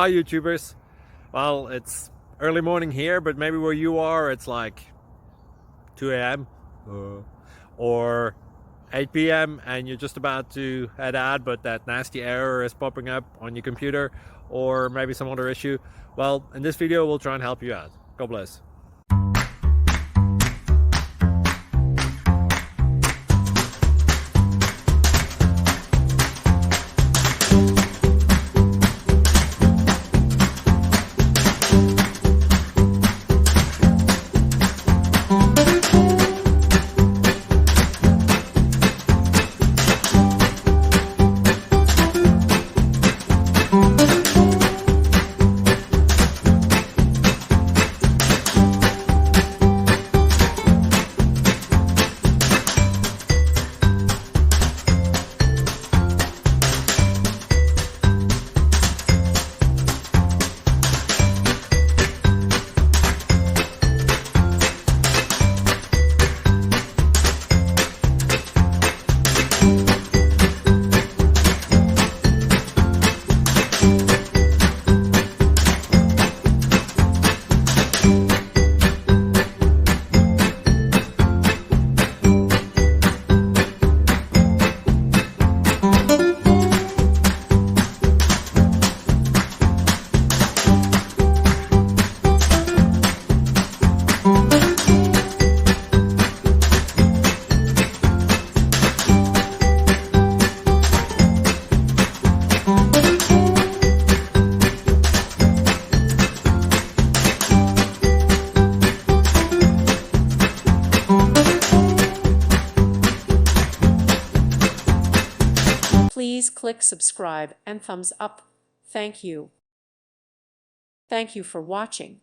Hi YouTubers. Well, it's early morning here, but maybe where you are it's like 2 a.m. or 8 p.m. and you're just about to head out, but that nasty error is popping up on your computer, or maybe some other issue. Well, in this video we'll try and help you out. God bless. Please click subscribe and thumbs up. Thank you. Thank you for watching.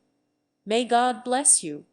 May God bless you.